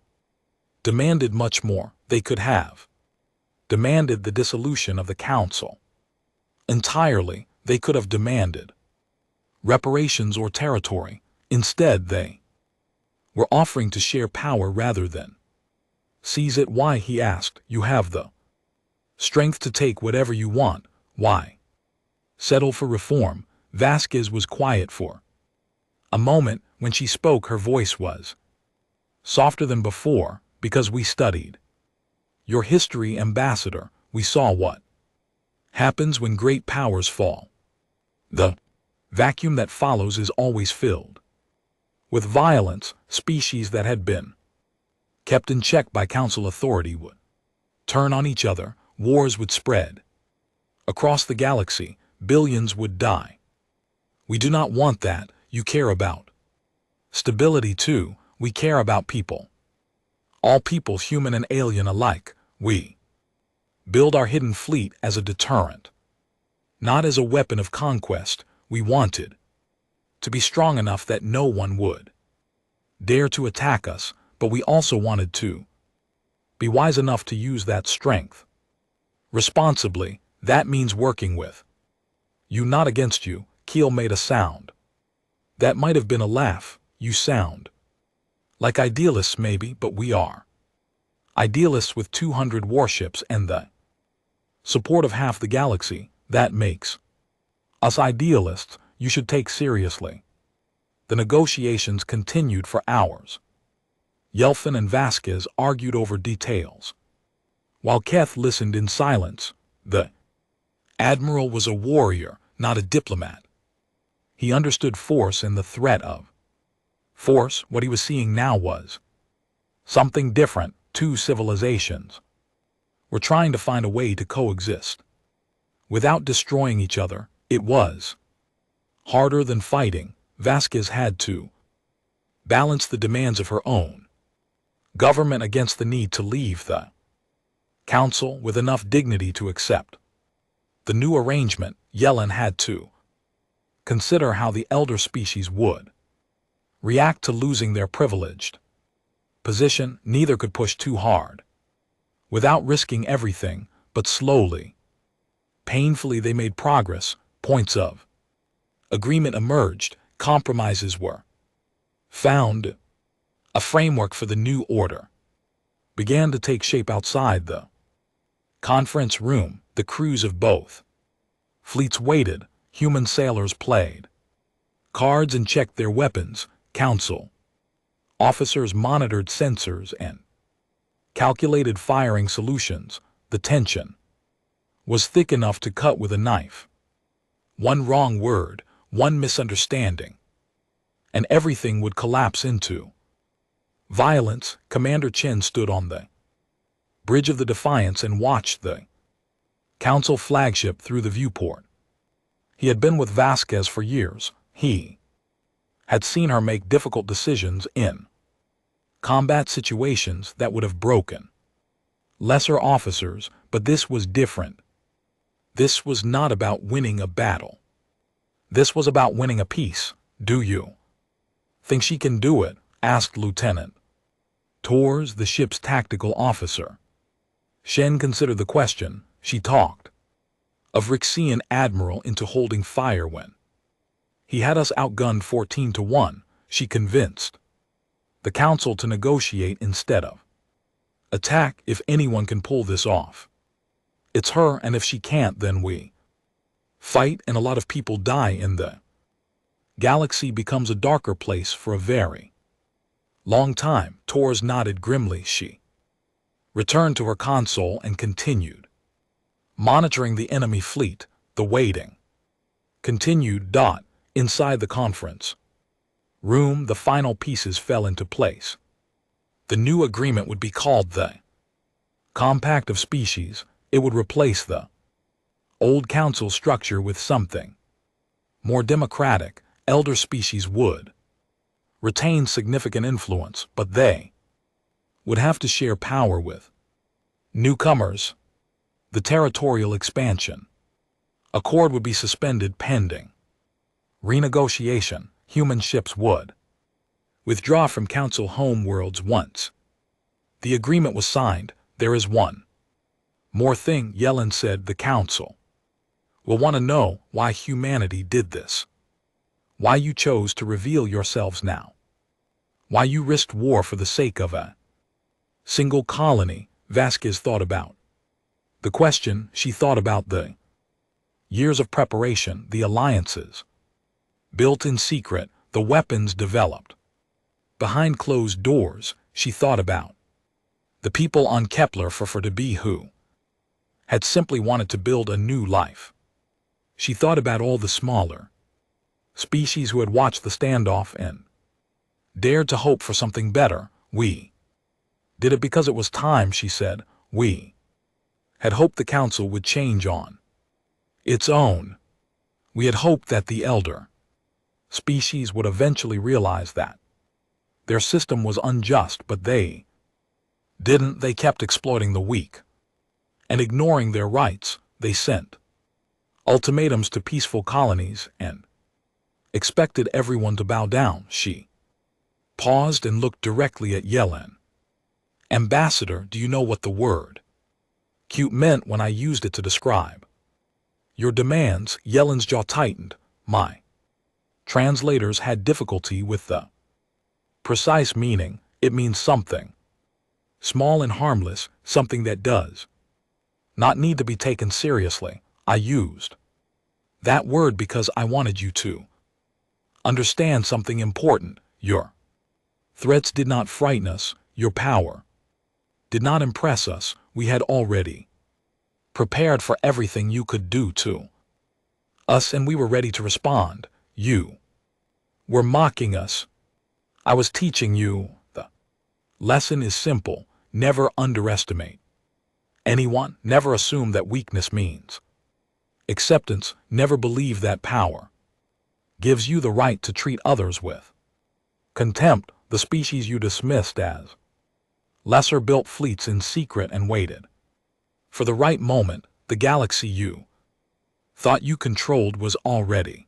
demanded much more. They could have demanded the dissolution of the council entirely. They could have demanded reparations or territory. Instead, they were offering to share power rather than seize it. Why? He asked. You have the strength to take whatever you want. Why settle for reform? Vasquez was quiet for a moment. When she spoke, her voice was softer than before. Because we studied your history, Ambassador. We saw what happens when great powers fall. The vacuum that follows is always filled with violence. Species that had been kept in check by council authority would turn on each other. Wars would spread across the galaxy. Billions would die. We do not want that. You care about stability too. We care about people. All people, human and alien alike. We build our hidden fleet as a deterrent, not as a weapon of conquest. We wanted to be strong enough that no one would dare to attack us, but we also wanted to be wise enough to use that strength responsibly. That means working with you, not against you. Keel made a sound that might have been a laugh. You sound like idealists maybe, but we are idealists with 200 warships and the support of half the galaxy. That makes us idealists. You should take seriously. The negotiations continued for hours. Yelfin and Vasquez argued over details, while Keth listened in silence. The Admiral was a warrior, not a diplomat. He understood force and the threat of force. What he was seeing now was something different. 2 civilizations were trying to find a way to coexist without destroying each other. It was harder than fighting. Vasquez had to balance the demands of her own government against the need to leave the council with enough dignity to accept the new arrangement. Yellen had to consider how the elder species would react to losing their privileged position. Neither could push too hard without risking everything, but slowly, painfully they made progress. Points of agreement emerged, compromises were found. A framework for the new order began to take shape outside the conference room. The crews of both fleets waited, human sailors played cards and checked their weapons. Council officers monitored sensors and calculated firing solutions. The tension was thick enough to cut with a knife. One wrong word, one misunderstanding, and everything would collapse into violence. Commander Chen stood on the bridge of the Defiance and watched the Council flagship through the viewport. He had been with Vasquez for years. He had seen her make difficult decisions in combat situations that would have broken lesser officers, but this was different. This was not about winning a battle. This was about winning a peace. Do you think she can do it? Asked Lieutenant Torres, the ship's tactical officer. Shen considered the question. She talked of Rixian Admiral into holding fire when he had us outgunned 14-1. She convinced the Council to negotiate instead of attack. If anyone can pull this off, it's her, and if she can't, then we fight, and a lot of people die in the galaxy becomes a darker place for a very long time. Torres nodded grimly. She returned to her console and continued monitoring the enemy fleet. The waiting continued. Inside the conference room, the final pieces fell into place. The new agreement would be called the Compact of Species. It would replace the old council structure with something more democratic. Elder species would retain significant influence, but they would have to share power with newcomers. The territorial expansion accord would be suspended pending renegotiation. Human ships would withdraw from council homeworlds once the agreement was signed. There is one more thing, Yellen said. The council will want to know why humanity did this, why you chose to reveal yourselves now, why you risked war for the sake of a single colony. Vasquez thought about the question. She thought about the years of preparation, the alliances built in secret, the weapons developed behind closed doors. She thought about the people on Kepler for to be who had simply wanted to build a new life. She thought about all the smaller species who had watched the standoff and dared to hope for something better. We did it because it was time, she said. We had hoped the council would change on its own. We had hoped that the elder species would eventually realize that their system was unjust, but they didn't. They kept exploiting the weak and ignoring their rights. They sent ultimatums to peaceful colonies and expected everyone to bow down. She paused and looked directly at Yellen. Ambassador, do you know what the word cute meant when I used it to describe your demands? Yellen's jaw tightened. My translators had difficulty with the precise meaning. It means something small and harmless, something that does not need to be taken seriously. I used that word because I wanted you to understand something important. Your threats did not frighten us. Your power did not impress us. We had already prepared for everything you could do to us, and we were ready to respond. You were mocking us. I was teaching you. The lesson is simple. Never underestimate anyone. Never assume that weakness means acceptance. Never believe that power gives you the right to treat others with contempt. The species you dismissed as lesser built fleets in secret and waited for the right moment. The galaxy you thought you controlled was already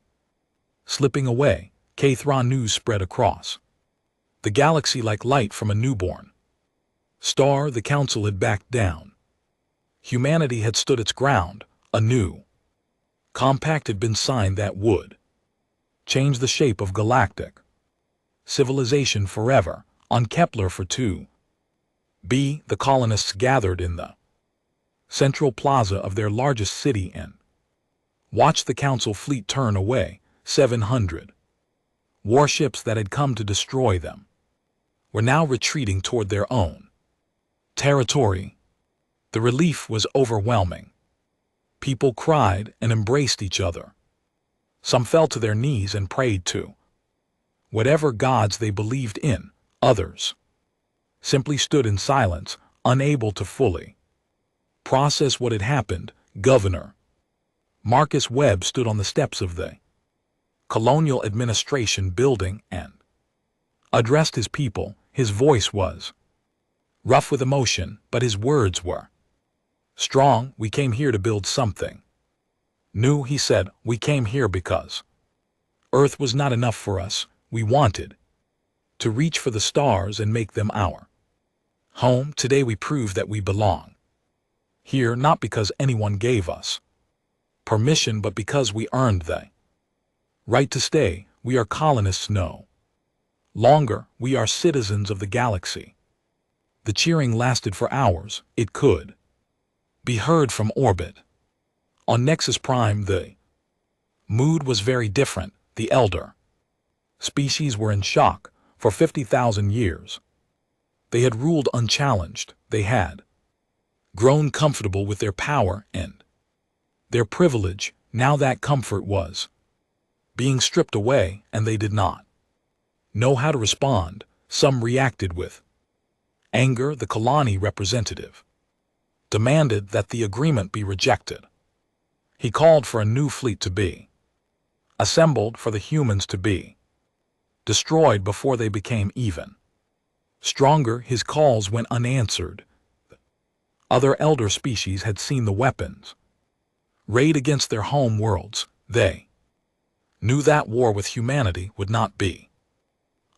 slipping away. Kathron news spread across the galaxy like light from a newborn star. The council had backed down. Humanity had stood its ground. A new Compact had been signed that would change the shape of Galactic civilization forever. On Kepler for 2b, the colonists gathered in the central plaza of their largest city and watched the council fleet turn away. 700 warships that had come to destroy them were now retreating toward their own territory. The relief was overwhelming. People cried and embraced each other. Some fell to their knees and prayed to whatever gods they believed in. Others simply stood in silence, unable to fully process what had happened. Governor Marcus Webb stood on the steps of the Colonial Administration building and addressed his people. His voice was rough with emotion, but his words were strong. We came here to build something new, he said. We came here because Earth was not enough for us. We wanted to reach for the stars and make them our home. Today we prove that we belong here, not because anyone gave us permission, but because we earned the right to stay. We are colonists no longer. We are citizens of the galaxy. The cheering lasted for hours. It could be heard from orbit. On Nexus Prime, the mood was very different. The elder species were in shock. For 50,000 years, they had ruled unchallenged. They had grown comfortable with their power and their privilege. Now that comfort was being stripped away, and they did not know how to respond. Some reacted with anger. The colony representative demanded that the agreement be rejected. He called for a new fleet to be assembled, for the humans to be destroyed before they became even stronger. His calls went unanswered. Other elder species had seen the weapons raid against their home worlds. They knew that war with humanity would not be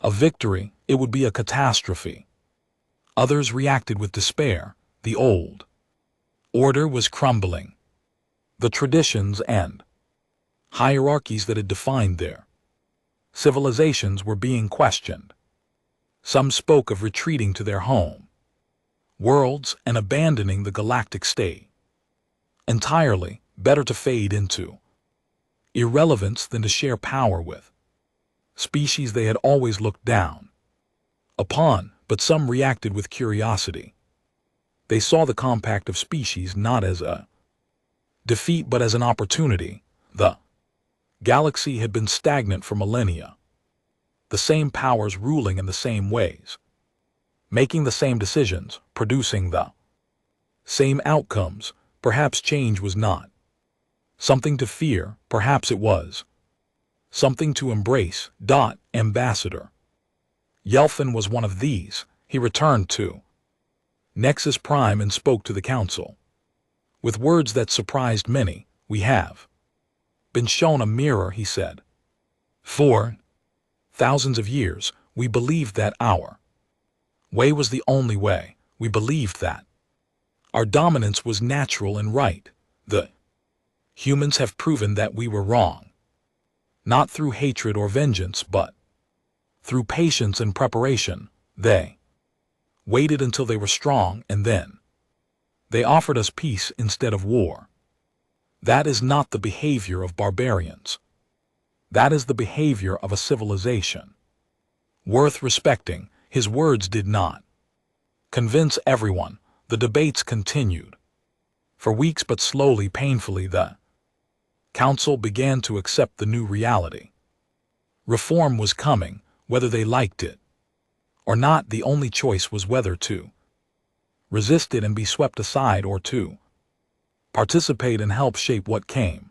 a victory, it would be a catastrophe. Others reacted with despair. The old order was crumbling. The traditions and hierarchies that had defined their civilizations were being questioned. Some spoke of retreating to their home worlds and abandoning the galactic state entirely. Better to fade into irrelevance than to share power with species they had always looked down upon. But some reacted with curiosity. They saw the compact of species not as a defeat but as an opportunity. The galaxy had been stagnant for millennia. The same powers ruling in the same ways, making the same decisions, producing the same outcomes. Perhaps change was not something to fear. Perhaps it was something to embrace. Ambassador Yelfin was one of these. He returned to Nexus Prime and spoke to the council with words that surprised many. We have been shown a mirror, he said. For thousands of years, we believed that our way was the only way. We believed that our dominance was natural and right. The humans have proven that we were wrong. Not through hatred or vengeance, but through patience and preparation. They waited until they were strong, and then they offered us peace instead of war. That is not the behavior of barbarians. That is the behavior of a civilization worth respecting. His words did not convince everyone. The debates continued for weeks, but slowly, painfully, the council began to accept the new reality. Reform was coming, whether they liked it or not. The only choice was whether to resist it and be swept aside, or to participate and help shape what came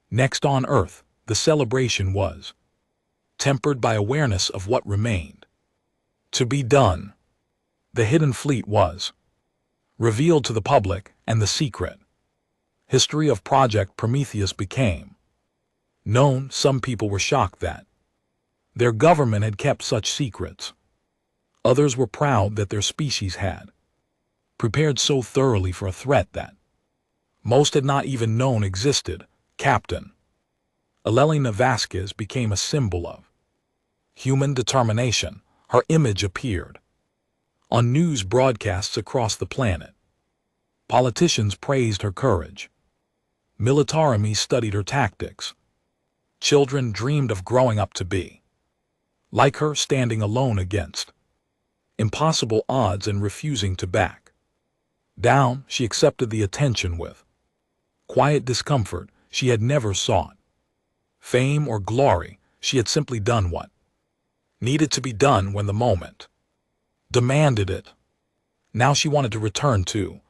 next on Earth. The celebration was tempered by awareness of what remained to be done. The hidden fleet was revealed to the public, and the secret history of Project Prometheus became known. Some people were shocked that their government had kept such secrets. Others were proud that their species had prepared so thoroughly for a threat that most had not even known existed. Captain. Elena Vasquez became a symbol of human determination. Her image appeared on news broadcasts across the planet. Politicians praised her courage. Militarimi studied her tactics. Children dreamed of growing up to be like her, standing alone against impossible odds and refusing to back down. She accepted the attention with quiet discomfort. She had never sought fame or glory. She had simply done what needed to be done when the moment demanded it. Now she wanted to return to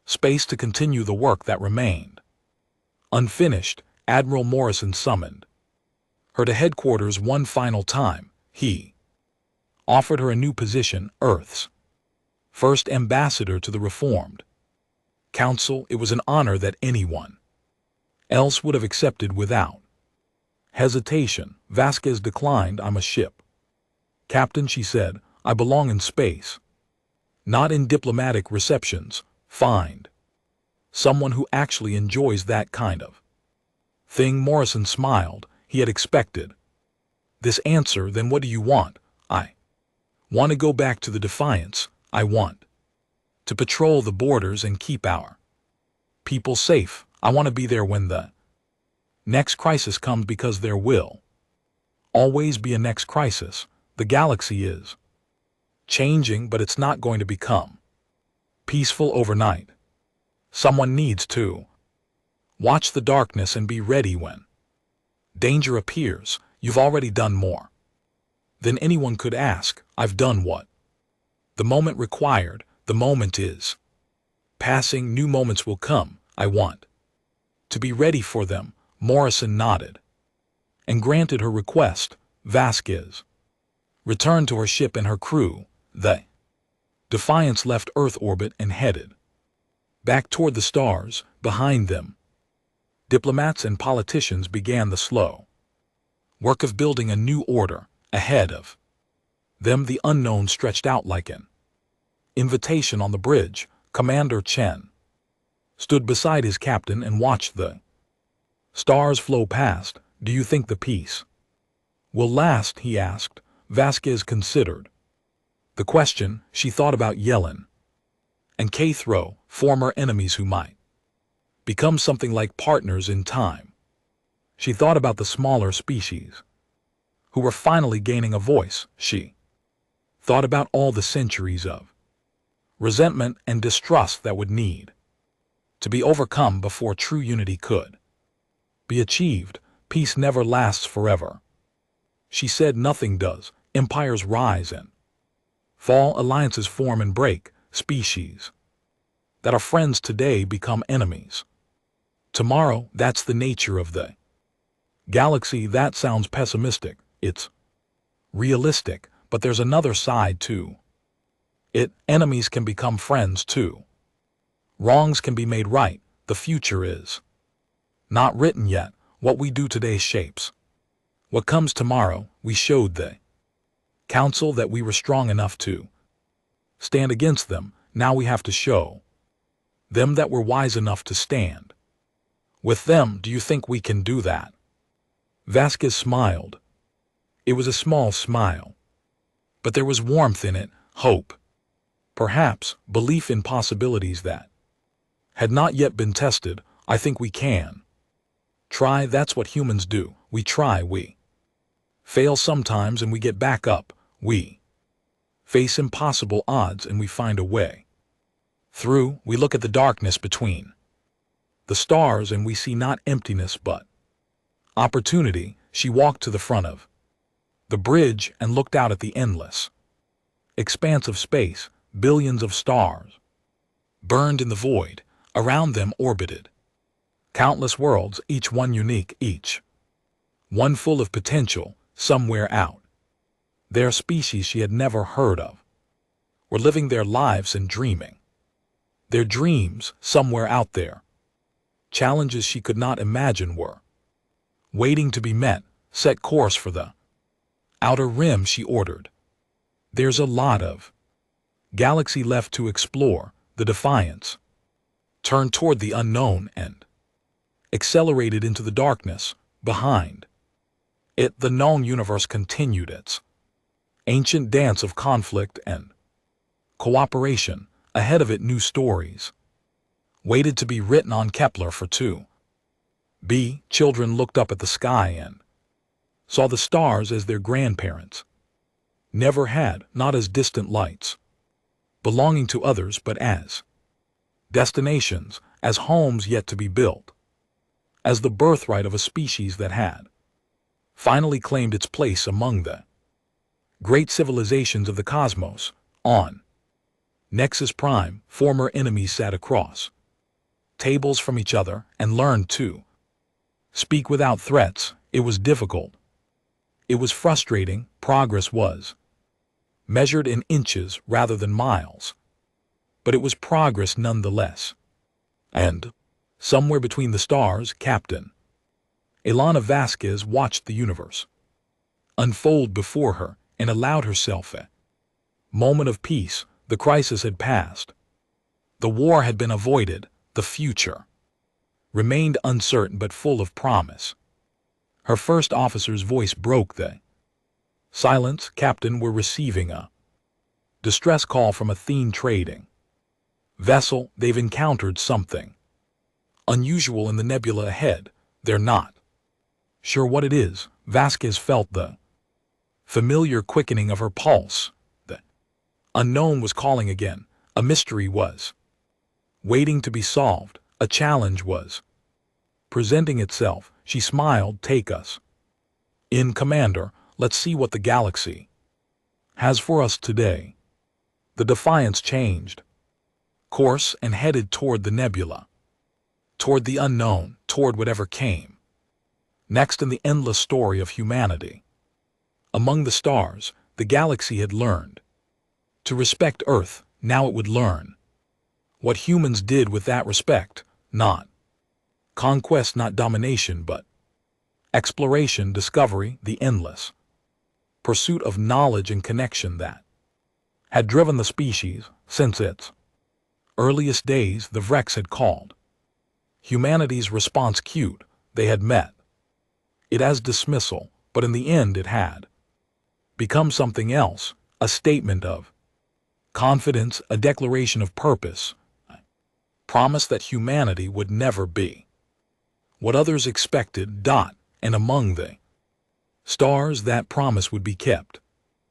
space to continue the work that remained unfinished. Admiral Morrison summoned her to headquarters one final time. He offered her a new position, Earth's first ambassador to the Reformed Council. It was an honor that anyone else would have accepted without hesitation. Vasquez declined. I'm a ship captain, she said. I belong in space, not in diplomatic receptions. Find someone who actually enjoys that kind of thing. Morrison smiled. He had expected this answer. Then what do you want? I want to go back to the Defiance. I want to patrol the borders and keep our people safe. I want to be there when the next crisis comes, because there will always be a next crisis. The galaxy is changing, but it's not going to become peaceful overnight. Someone needs to watch the darkness and be ready when danger appears. You've already done more than anyone could ask. I've done what the moment required. The moment is passing. New moments will come. I want to be ready for them. Morrison nodded and granted her request. Vasquez returned to her ship and her crew. The Defiance left Earth orbit and headed back toward the stars. Behind them, diplomats and politicians began the slow work of building a new order. Ahead of them, the unknown stretched out like an invitation on the bridge. Commander Chen stood beside his captain and watched the stars flow past. Do you think the peace will last? He asked. Vasquez considered the question. She thought about Yellen and Cathro, former enemies who might become something like partners in time. She thought about the smaller species who were finally gaining a voice. She thought about all the centuries of resentment and distrust that would need to be overcome before true unity could be achieved. Peace never lasts forever, she said. Nothing does. Empires rise and fall. Alliances form and break. Species that are friends today become enemies tomorrow. That's the nature of the galaxy. That sounds pessimistic. It's realistic, but there's another side to it. Enemies can become friends too. Wrongs can be made right. The future is not written yet. What we do today shapes what comes tomorrow. We showed the council that we were strong enough to stand against them. Now we have to show them that we're wise enough to stand with them. Do you think we can do that? Vasquez smiled. It was a small smile, but there was warmth in it, hope, perhaps belief in possibilities that had not yet been tested. I think we can try. That's what humans do. We try, we fail sometimes, and we get back up. We face impossible odds and we find a way through. We look at the darkness between the stars and we see not emptiness but opportunity. She walked to the front of the bridge and looked out at the endless expanse of space. Billions of stars burned in the void. Around them orbited countless worlds, each one unique, each one full of potential. Somewhere out there, species she had never heard of were living their lives and dreaming their dreams. Somewhere out there, challenges she could not imagine were waiting to be met. Set course for the outer rim, she ordered. There's a lot of galaxy left to explore. The Defiance turned toward the unknown and accelerated into the darkness behind it. The known universe continued its ancient dance of conflict and cooperation. Ahead of it, new stories waited to be written on Kepler for 2b. Children looked up at the sky and saw the stars as their grandparents never had, not as distant lights belonging to others, but as destinations, as homes yet to be built, as the birthright of a species that had finally claimed its place among the great civilizations of the cosmos. On Nexus Prime, former enemies sat across tables from each other and learned to speak without threats. It was difficult. It was frustrating. Progress was measured in inches rather than miles. But it was progress nonetheless. And somewhere between the stars, Captain Ilana Vasquez watched the universe unfold before her and allowed herself a moment of peace. The crisis had passed. The war had been avoided. The future remained uncertain but full of promise. Her first officer's voice broke the silence. Captain, we're receiving a distress call from a Athene trading vessel. They've encountered something unusual in the nebula ahead. They're not sure what it is. Vasquez felt the familiar quickening of her pulse. The unknown was calling again. A mystery was waiting to be solved. A challenge was presenting itself. She smiled. Take us in, Commander. Let's see what the galaxy has for us today. The Defiance changed course and headed toward the nebula, toward the unknown, toward whatever came next in the endless story of humanity. Among the stars, the galaxy had learned to respect Earth. Now it would learn what humans did with that respect. Not conquest, not domination, but exploration, discovery, the endless pursuit of knowledge and connection that had driven the species since its earliest days. The Vrex had called humanity's response cute. They had met it as dismissal, but in the end it had become something else, a statement of confidence, a declaration of purpose, a promise that humanity would never be what others expected. And among the stars, that promise would be kept.